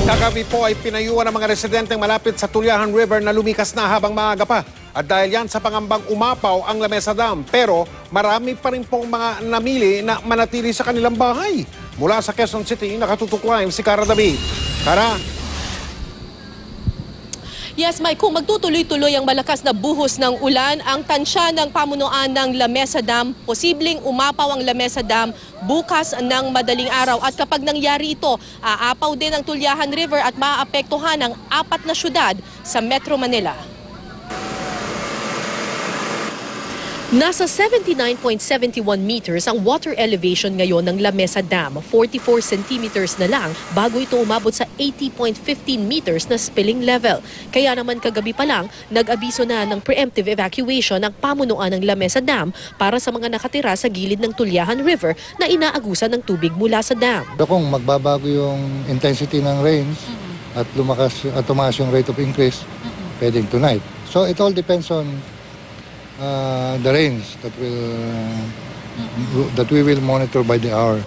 Kagabi po ay pinayuhan ng mga residenteng malapit sa Tulyahan River na lumikas na habang maaga pa. At dahil yan sa pangambang umapaw ang Lamesa Dam. Pero marami pa rin pong mga namili na manatili sa kanilang bahay. Mula sa Quezon City, nakatutok live si Cara David. Cara? Yes, Mike, kung magtutuloy-tuloy ang malakas na buhos ng ulan, ang tansya ng pamunuan ng Lamesa Dam, posibleng umapaw ang Lamesa Dam bukas ng madaling araw. At kapag nangyari ito, aapaw din ang Tulyahan River at maaapektuhan ang 4 na syudad sa Metro Manila. Nasa 79.71 meters ang water elevation ngayon ng Lamesa Dam. 44 centimeters na lang bago ito umabot sa 80.15 meters na spilling level. Kaya naman kagabi pa lang, nag-abiso na ng preemptive evacuation ang pamunuan ng Lamesa Dam para sa mga nakatira sa gilid ng Tulyahan River na inaagusan ng tubig mula sa dam. Kung magbabago yung intensity ng rains at tumaas yung rate of increase, pwedeng tonight. So it all depends on the rains that we will monitor by the hour.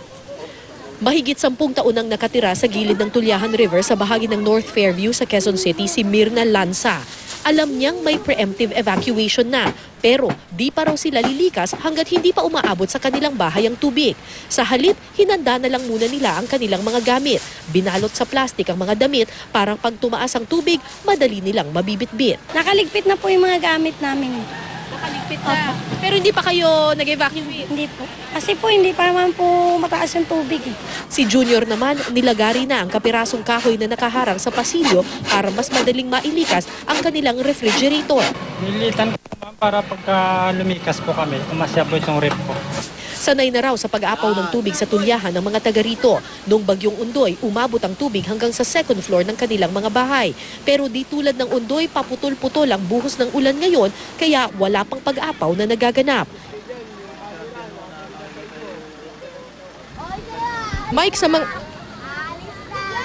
Mahigit 10 taon nang nakatira sa gilid ng Tulyahan River sa bahagi ng North Fairview sa Quezon City si Mirna Lanza. Alam niyang may preemptive evacuation na, pero di pa raw sila lilikas hanggat hindi pa umaabot sa kanilang bahay ang tubig. Sa halip, hinanda na lang muna nila ang kanilang mga gamit. Binalot sa plastik ang mga damit para pag tumaas ang tubig, madali nilang mabibitbit. Nakaligpit na po yung mga gamit namin. Nakaligpit na. Pero hindi pa kayo nag-evacuate? Hindi po. Kasi po hindi pa naman po mataas yung tubig. Si Junior naman, nilagari na ang kapirasong kahoy na nakaharang sa pasilyo para mas madaling mailikas ang kanilang refrigerator. Nilitan ko naman para pagka lumikas po kami, umasya po itong rep po. Sanay na raw sa pag-aapaw ng tubig sa Tulyahan ng mga taga rito. Noong bagyong Undoy, umabot ang tubig hanggang sa second floor ng kanilang mga bahay. Pero di tulad ng Undoy, paputol-putol ang buhos ng ulan ngayon, kaya wala pang pag-aapaw na nagaganap.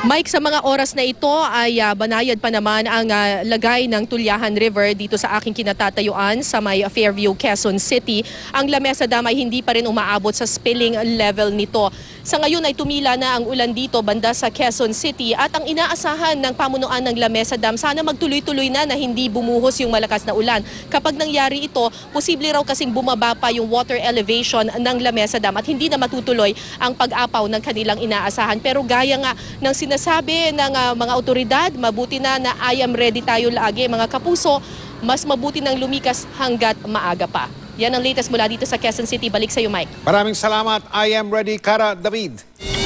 Mike, sa mga oras na ito ay banayad pa naman ang lagay ng Tulyahan River dito sa aking kinatatayuan sa may Fairview, Quezon City. Ang Lamesa Dam ay hindi pa rin umaabot sa spilling level nito. Sa ngayon ay tumila na ang ulan dito banda sa Quezon City at ang inaasahan ng pamunuan ng Lamesa Dam, sana magtuloy-tuloy na hindi bumuhos yung malakas na ulan. Kapag nangyari ito, posible raw kasing bumaba pa yung water elevation ng Lamesa Dam at hindi na matutuloy ang pag-apaw ng kanilang inaasahan. Pero gaya nga ng sinasabi ng mga otoridad, mabuti na I am ready tayo lagi mga kapuso, mas mabuti nang lumikas hanggat maaga pa. Yan ang latest mula dito sa Quezon City. Balik sa iyo, Mike. Maraming salamat. I am ready, Cara David.